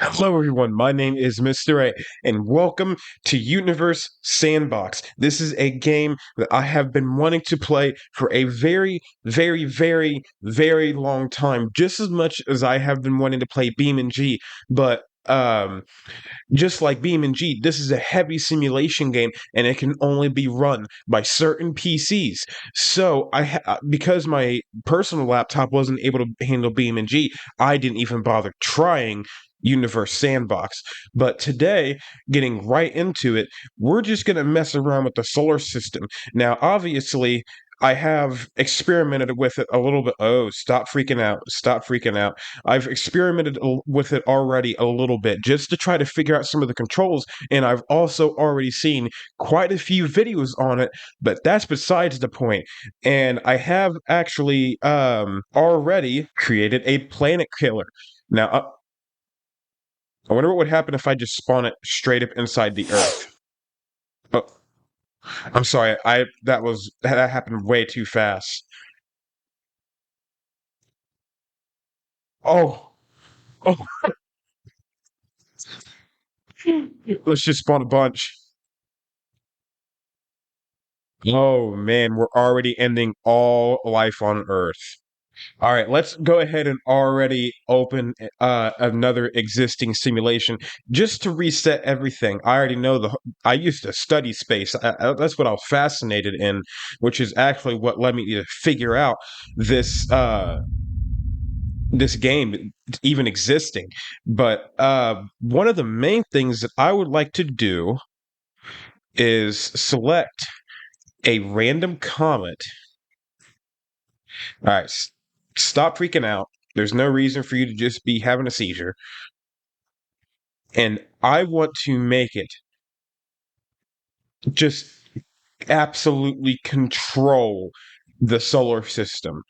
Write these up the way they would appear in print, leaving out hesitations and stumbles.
Hello, everyone. My name is Mr. A, and welcome to Universe Sandbox. This is a game that I have been wanting to play for a very, very, very, very long time, just as much as I have been wanting to play Beam and G. But just like Beam and G, this is a heavy simulation game, and it can only be run by certain PCs. So because my personal laptop wasn't able to handle Beam and G, I didn't even bother trying Universe Sandbox. But today, getting right into it, we're just gonna mess around with the solar system. Now, obviously, I have experimented with it a little bit. Oh, stop freaking out. Stop freaking out. I've experimented with it already a little bit just to try to figure out some of the controls, and I've also already seen quite a few videos on it, but that's besides the point. And I have actually already created a planet killer. Now, I wonder what would happen if I just spawn it straight up inside the Earth. Oh, I'm sorry. That happened way too fast. Oh, oh, let's just spawn a bunch. Oh man, we're already ending all life on Earth. All right, let's go ahead and already open another existing simulation just to reset everything. I already know I used to study space. That's what I was fascinated in, which is actually what led me to figure out this this game even existing. But one of the main things that I would like to do is select a random comet. All right, stop freaking out. There's no reason for you to just be having a seizure. And I want to make it just absolutely control the solar system.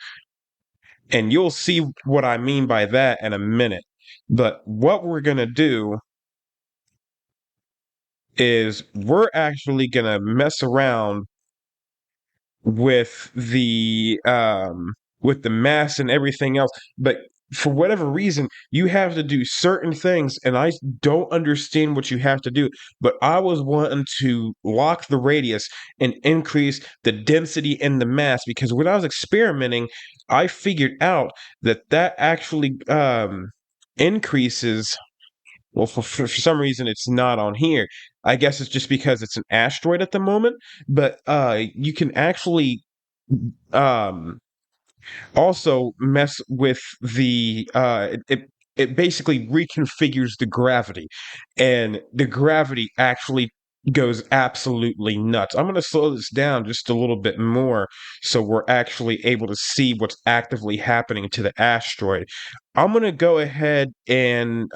And you'll see what I mean by that in a minute. But what we're going to do is we're actually going to mess around with the mass and everything else, but for whatever reason you have to do certain things, and I don't understand what you have to do, but I was wanting to lock the radius and increase the density and the mass, because when I was experimenting I figured out that that actually increases. Well, for some reason, it's not on here. I guess it's just because it's an asteroid at the moment. But you can actually um, also mess with it basically reconfigures the gravity, and the gravity actually goes absolutely nuts. I'm going to slow this down just a little bit more so we're actually able to see what's actively happening to the asteroid. I'm going to go ahead and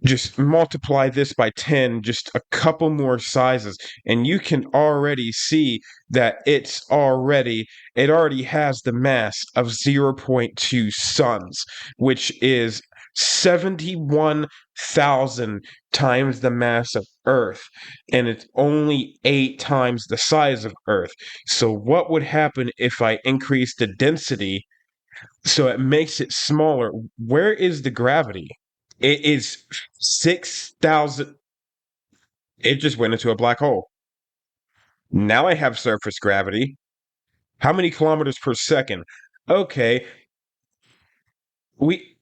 just multiply this by 10, just a couple more sizes, and you can already see that it already has the mass of zero point 0.2 suns, which is 71,000 times the mass of Earth, and it's only 8 times the size of Earth. So what would happen if I increase the density so it makes it smaller? Where is the gravity? It is 6,000. It just went into a black hole. Now I have surface gravity. How many kilometers per second? Okay, we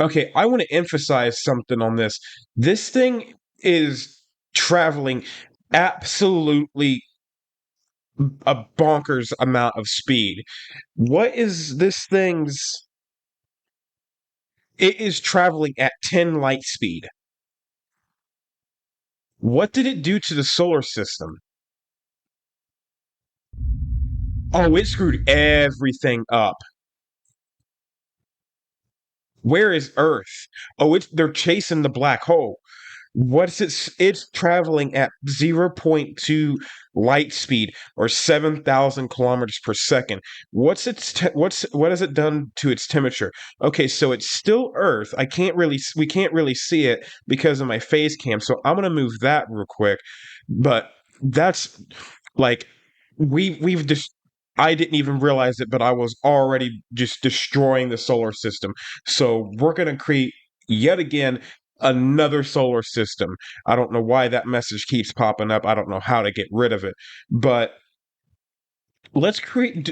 okay, I want to emphasize something on this. This thing is traveling absolutely a bonkers amount of speed. What is this thing's? It is traveling at 10 light speed. What did it do to the solar system? Oh, it screwed everything up. Where is Earth? Oh, they're chasing the black hole. What's it's traveling at zero point 0.2 light speed, or 7,000 kilometers per second. What has it done to its temperature? Okay, so it's still Earth. We can't really see it because of my face cam. So I'm gonna move that real quick. But that's like we've just I didn't even realize it, but I was already just destroying the solar system. So we're going to create yet again another solar system. I don't know why that message keeps popping up. I don't know how to get rid of it. But let's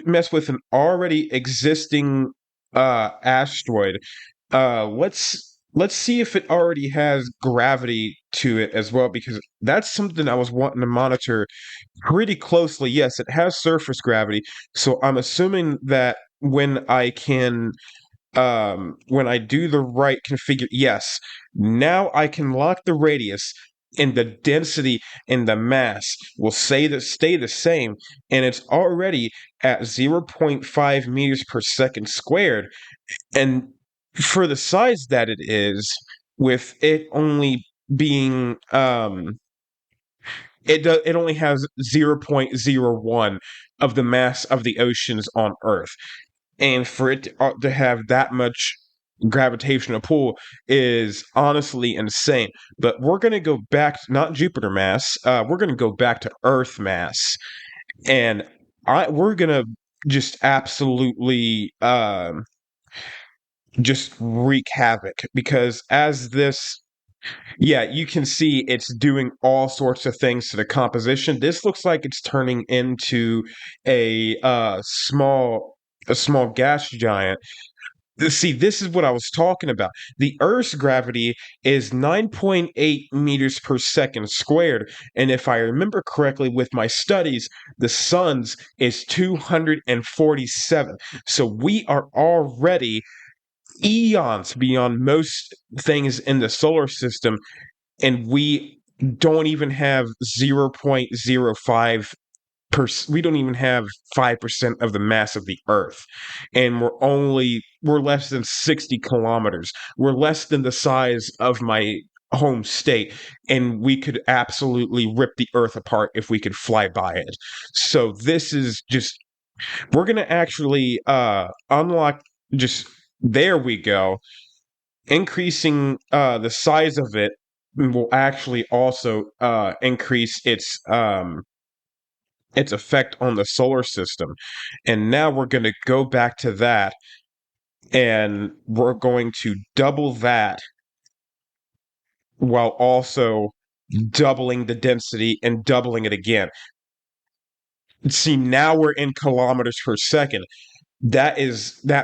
mess with an already existing asteroid. Let's see if it already has gravity to it as well, because that's something I was wanting to monitor pretty closely. Yes, it has surface gravity, so I'm assuming that when I do the right configure, yes, now I can lock the radius, and the density and the mass will stay the same, and it's already at zero point 0.5 meters per second squared. And for the size that it is, with it only being it only has 0.01 of the mass of the oceans on Earth, and for it to have that much gravitational pull is honestly insane. But we're going to go back, not Jupiter mass, we're going to go back to Earth mass, and we're going to just absolutely just wreak havoc, because as this, yeah, you can see it's doing all sorts of things to the composition. This looks like it's turning into a small gas giant. See, this is what I was talking about. The Earth's gravity is 9.8 meters per second squared. And if I remember correctly with my studies, the sun's is 247. So we are already eons beyond most things in the solar system, and we don't even have 0.05 we don't even have 5% of the mass of the Earth, and we're less than 60 kilometers. We're less than the size of my home state, and we could absolutely rip the Earth apart if we could fly by it. So this is just, we're gonna actually unlock, just, there we go, increasing the size of it will actually also increase its effect on the solar system. And now we're going to go back to that, and we're going to double that while also doubling the density and doubling it again. See, now we're in kilometers per second. That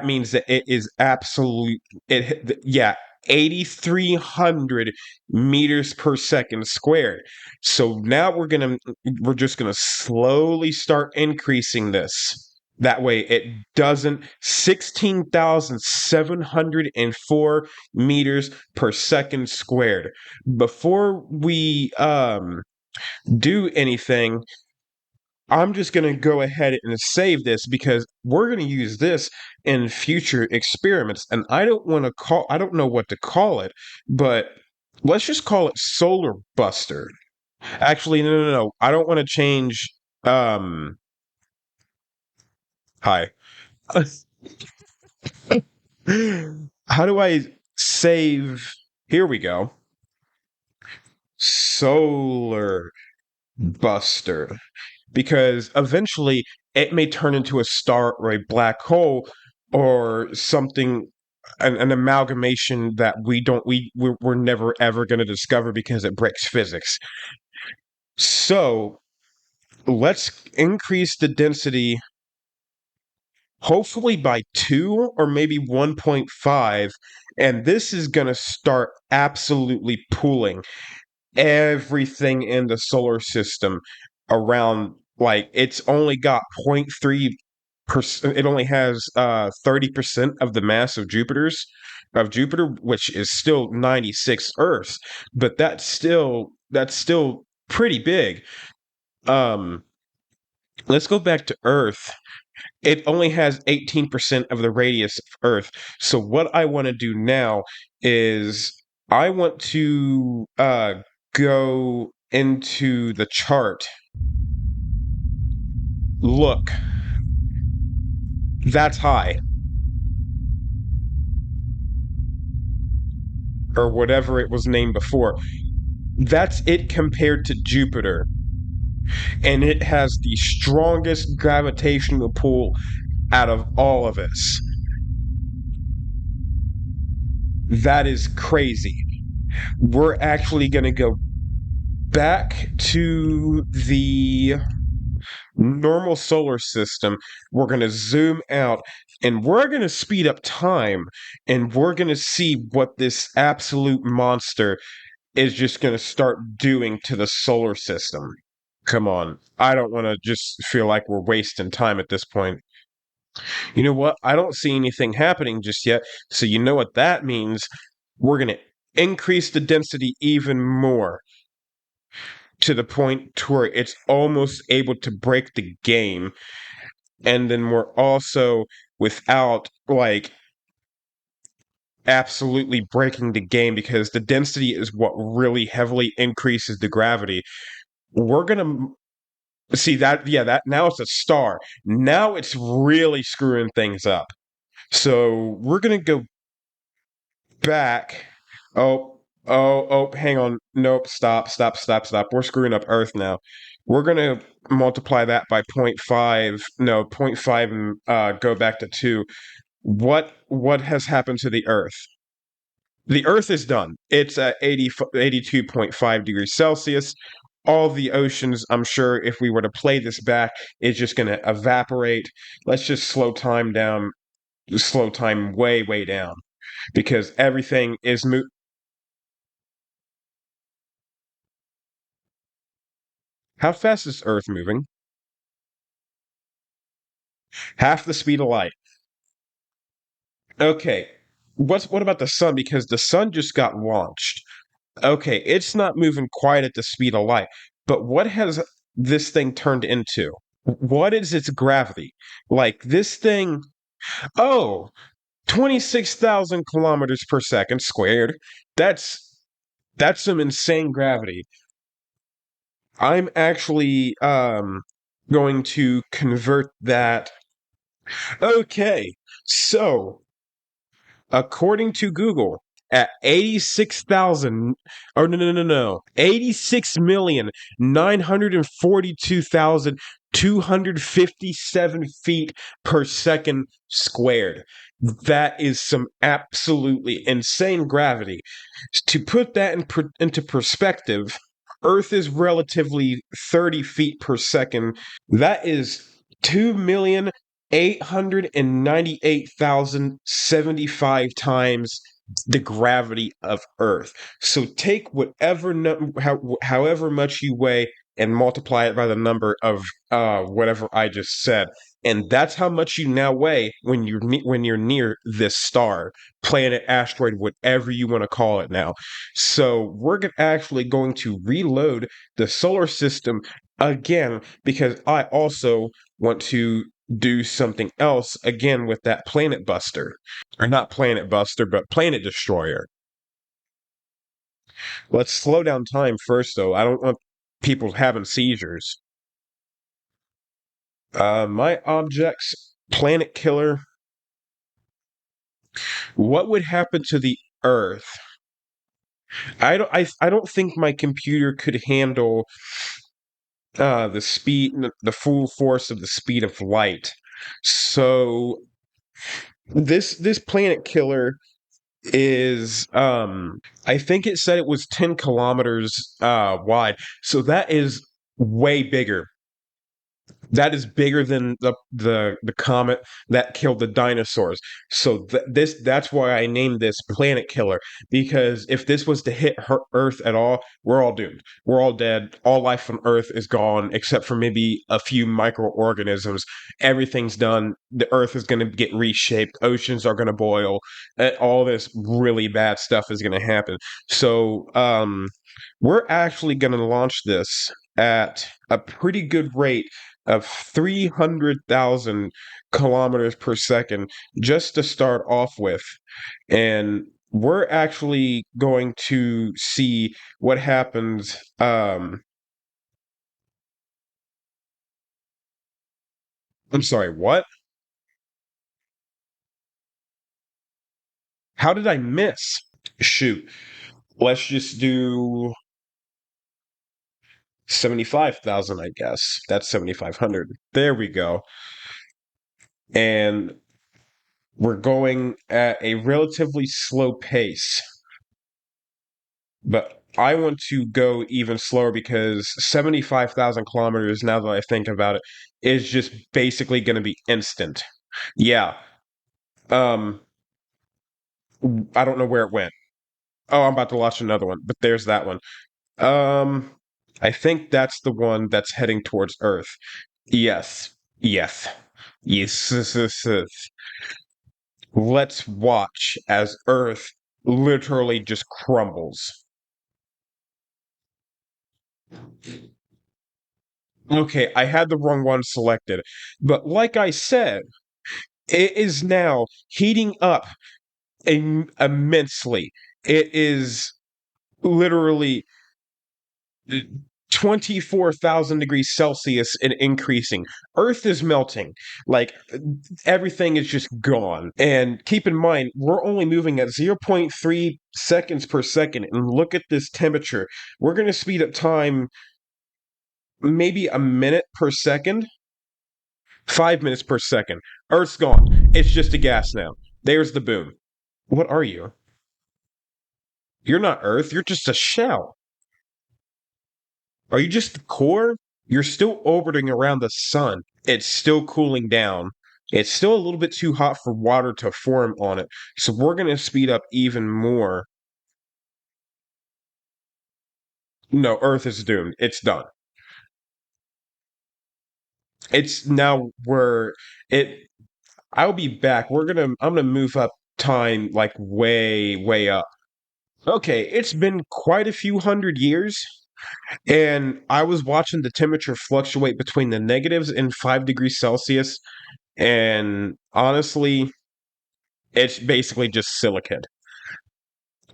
means that it is absolute, yeah, 8,300 meters per second squared. So now we're just gonna slowly start increasing this. That way it doesn't, 16,704 meters per second squared. Before we do anything, I'm just going to go ahead and save this, because we're going to use this in future experiments. And I don't know what to call it, but let's just call it Solar Buster. Actually, no. I don't want to change. Um, Hi. How do I save? Here we go. Solar Buster, because eventually it may turn into a star or a black hole or something, an amalgamation that we're never ever going to discover because it breaks physics. So let's increase the density, hopefully by 2 or maybe 1.5, and this is going to start absolutely pooling everything in the solar system around. Like, it's only got 0.3%, it only has 30% of the mass of Jupiter, which is still 96 Earths, but that's still pretty big. um let's go back to Earth. It only has 18% of the radius of Earth. So what I want to do now is I want to go into the chart. Look, that's high, or whatever it was named before. That's it compared to Jupiter. and it has the strongest gravitational pull out of all of us. That is crazy. We're actually going to go back to the normal solar system. We're going to zoom out and we're going to speed up time and we're going to see what this absolute monster is just going to start doing to the solar system. Come on. I don't want to just feel like we're wasting time at this point. You know what? I don't see anything happening just yet. So, you know what that means? We're going to increase the density even more to the point to where it's almost able to break the game. And then we're also, without like absolutely breaking the game, because the density is what really heavily increases the gravity. We're gonna see that, yeah, that now it's a star. Now it's really screwing things up. So we're gonna go back. Hang on. Nope, stop. We're screwing up Earth now. We're gonna multiply that by point 0.5, no, point 0.5 and go back to 2. What has happened to the Earth? The Earth is done. It's at 82.5 degrees Celsius. All the oceans, I'm sure, if we were to play this back, is just going to evaporate. Let's just slow time down, slow time way, way down, because everything is How fast is Earth moving? Half the speed of light. Okay. What about the sun? Because the sun just got launched. Okay, it's not moving quite at the speed of light, but what has this thing turned into? What is its gravity? Like this thing, oh, 26,000 kilometers per second squared. That's that's some insane gravity. I'm actually going to convert that. Okay. So, according to Google, at 86,000, or no, 86,942,257 feet per second squared. That is some absolutely insane gravity. To put that into perspective, Earth is relatively 30 feet per second. That is 2,898,075 times the gravity of Earth. So take however much you weigh and multiply it by the number of whatever I just said, and that's how much you now weigh when you're near this star, planet, asteroid, whatever you want to call it now. So we're actually going to reload the solar system again because I also want to do something else again with that planet buster. Or not planet buster, but planet destroyer. Let's slow down time first, though. I don't want people having seizures. My objects, planet killer. What would happen to the Earth? I don't think my computer could handle the speed, the full force of the speed of light. So this planet killer is I think it said it was 10 kilometers wide. So that is way bigger. That is bigger than the comet that killed the dinosaurs. So that's why I named this Planet Killer, because if this was to hit Earth at all, we're all doomed. We're all dead. All life on Earth is gone except for maybe a few microorganisms. Everything's done. The Earth is going to get reshaped. Oceans are going to boil. All this really bad stuff is going to happen. So we're actually going to launch this at a pretty good rate of 300,000 kilometers per second just to start off with. And we're actually going to see what happens. I'm sorry, what? How did I miss? Shoot. Let's just do 75,000, I guess. That's 7,500. There we go. And we're going at a relatively slow pace. But I want to go even slower because 75,000 kilometers, now that I think about it, is just basically going to be instant. Yeah. Um, I don't know where it went. Oh, I'm about to launch another one, but there's that one. Um, I think that's the one that's heading towards Earth. Yes. Yes. Yes. Yes, yes, yes. Let's watch as Earth literally just crumbles. Okay, I had the wrong one selected. But like I said, it is now heating up immensely. It is literally 24,000 degrees Celsius and increasing. Earth is melting. Like everything is just gone. And keep in mind, we're only moving at zero point 0.3 seconds per second. And look at this temperature. We're going to speed up time maybe a minute per second, 5 minutes per second. Earth's gone. It's just a gas now. There's the boom. What are you? You're not Earth. You're just a shell. Are you just the core? You're still orbiting around the sun. It's still cooling down. It's still a little bit too hot for water to form on it. So we're going to speed up even more. No, Earth is doomed. It's done. It's now where it I'll be back. I'm gonna move up time like way, way up. Okay, it's been quite a few hundred years, and I was watching the temperature fluctuate between the negatives and 5 degrees Celsius, and honestly, it's basically just silicate.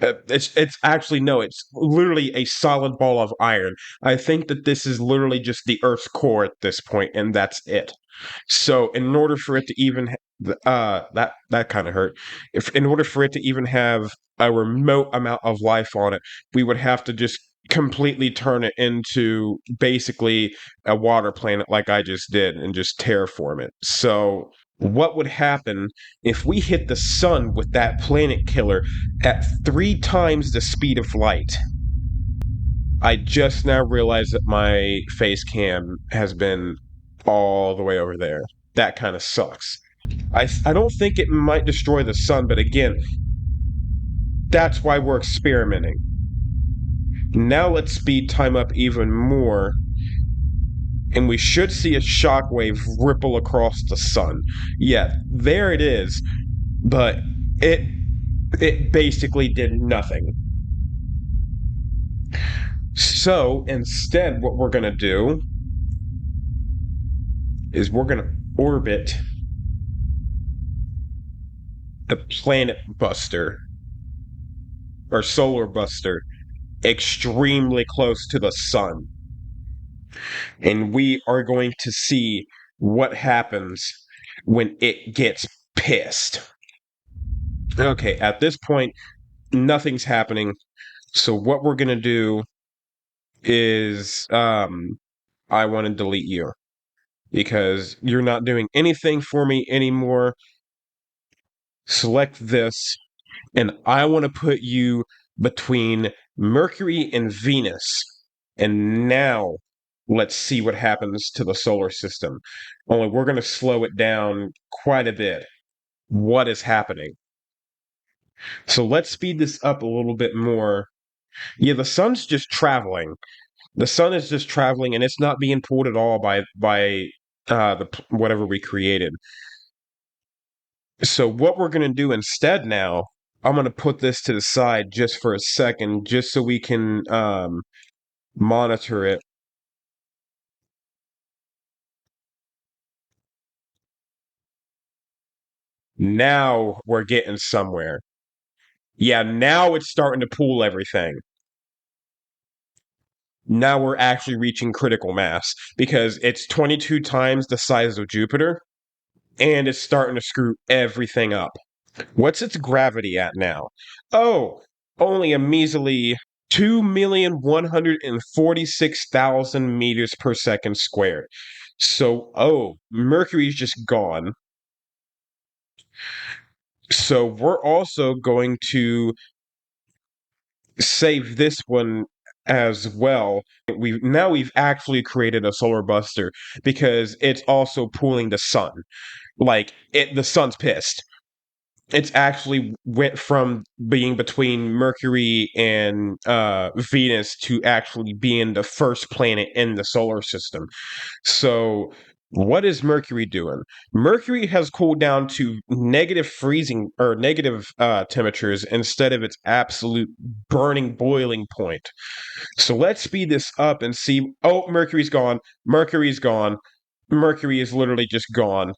It's actually no, it's literally a solid ball of iron. I think that this is literally just the Earth's core at this point, and that's it. So, in order for it to even that kind of hurt. If in order for it to even have a remote amount of life on it, we would have to just completely turn it into basically a water planet like I just did and just terraform it. So, what would happen if we hit the sun with that planet killer at 3 times the speed of light? I just now realized that my face cam has been all the way over there. That kind of sucks. I don't think it might destroy the sun, but again, that's why we're experimenting. Now let's speed time up even more, and we should see a shockwave ripple across the sun. Yeah, there it is, but it it basically did nothing. So instead, what we're gonna do is we're gonna orbit the planet buster or solar buster extremely close to the sun. And we are going to see what happens when it gets pissed. Okay, at this point, nothing's happening. So what we're going to do is I want to delete you because you're not doing anything for me anymore. Select this, and I want to put you between Mercury and Venus. And now let's see what happens to the solar system. Only we're going to slow it down quite a bit. What is happening? So let's speed this up a little bit more. Yeah, the sun's just traveling. The sun is just traveling, and it's not being pulled at all by the whatever we created. So what we're going to do instead now, I'm going to put this to the side just for a second, just so we can monitor it. Now we're getting somewhere. Yeah, now it's starting to pool everything. Now we're actually reaching critical mass because it's 22 times the size of Jupiter and it's starting to screw everything up. What's its gravity at now? Oh, only a measly 2,146,000 meters per second squared. So, Mercury's just gone. So we're also going to save this one as well. We've actually created a solar buster because it's also pulling the sun. The sun's pissed. It's actually went from being between Mercury and Venus to actually being the first planet in the solar system. So, what is Mercury doing? Mercury has cooled down to negative freezing or negative temperatures instead of its absolute burning boiling point. So, let's speed this up and see. Oh, Mercury's gone. Mercury's gone. Mercury is literally just gone.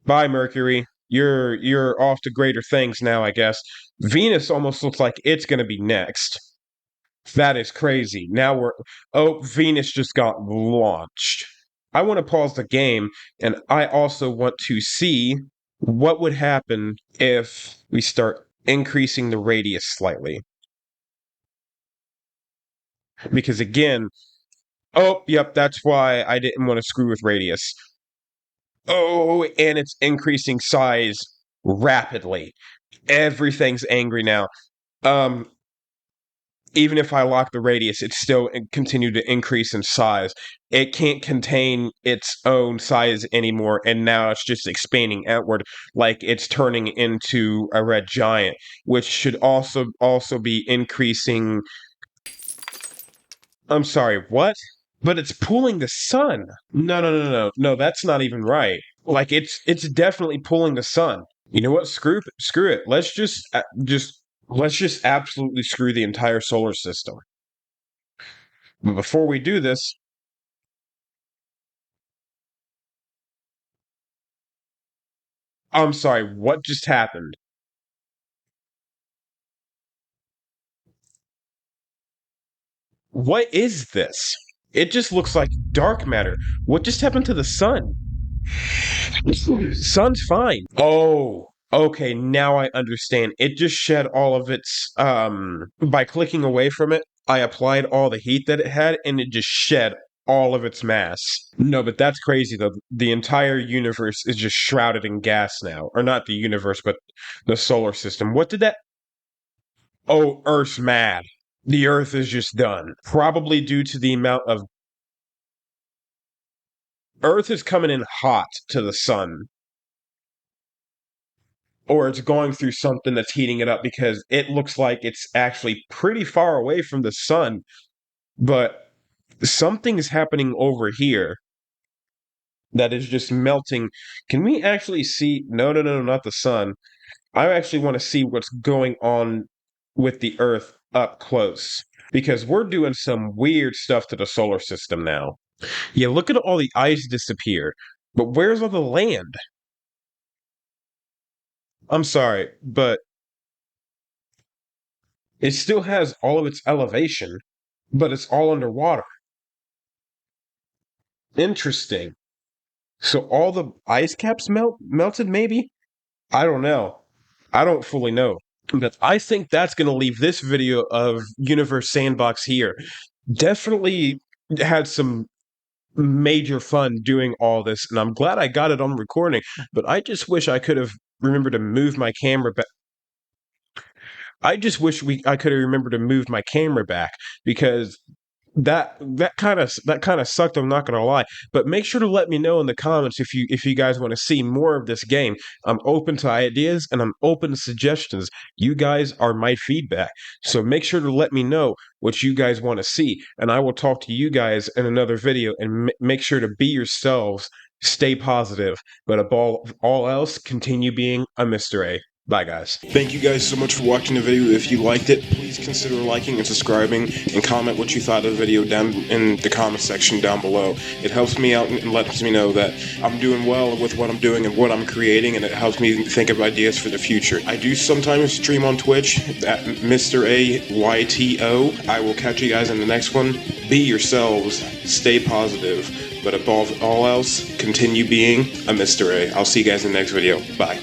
Bye, Mercury. You're off to greater things now, I guess. Venus almost looks like it's going to be next. That is crazy. Venus just got launched. I want to pause the game, and I also want to see what would happen if we start increasing the radius slightly. Because again, yep, that's why I didn't want to screw with radius. Oh, and it's increasing size rapidly. Everything's angry now. Um, Even if I lock the radius, it still continued to increase in size. It can't contain its own size anymore, and now it's just expanding outward, like it's turning into a red giant, which should also be increasing. I'm sorry, what? But it's pulling the sun. No. That's not even right. Like it's definitely pulling the sun. You know what? Screw it. Let's just absolutely screw the entire solar system. But before we do this, I'm sorry, what just happened? What is this? It just looks like dark matter. What just happened to the sun? Sun's fine. Oh, okay, now I understand. It just shed all of its by clicking away from it, I applied all the heat that it had and it just shed all of its mass. No, but that's crazy though. The entire universe is just shrouded in gas now. Or not the universe, but the solar system. What did that Oh, Earth's mad. The Earth is just done. Probably due to the amount of Earth is coming in hot to the sun, or it's going through something that's heating it up because it looks like it's actually pretty far away from the sun, but something is happening over here that is just melting. Can we actually see? No, not the sun. I actually want to see what's going on with the Earth up close because we're doing some weird stuff to the solar system now. Yeah, look at all the ice disappear. But where's all the land? I'm sorry, but it still has all of its elevation, but it's all underwater. Interesting. So all the ice caps melted maybe? I don't know. I don't fully know. But I think that's going to leave this video of Universe Sandbox here. Definitely had some major fun doing all this, and I'm glad I got it on recording, but I just wish I could have remembered to move my camera back. I just wish I could have remembered to move my camera back because that kind of sucked. I'm not gonna lie, but make sure to let me know in the comments if you guys want to see more of this game. I'm open to ideas and I'm open to suggestions. You guys are my feedback, so make sure to let me know what you guys want to see, and I will talk to you guys in another video. And make sure to be yourselves, stay positive, but above all else, continue being a Mr. A. Bye, guys. Thank you guys so much for watching the video. If you liked it, please consider liking and subscribing, and comment what you thought of the video down in the comment section down below. It helps me out and lets me know that I'm doing well with what I'm doing and what I'm creating, and it helps me think of ideas for the future. I do sometimes stream on Twitch at Mr. AYTO. I will catch you guys in the next one. Be yourselves, stay positive, but above all else, continue being a Mr. A. I'll see you guys in the next video. Bye.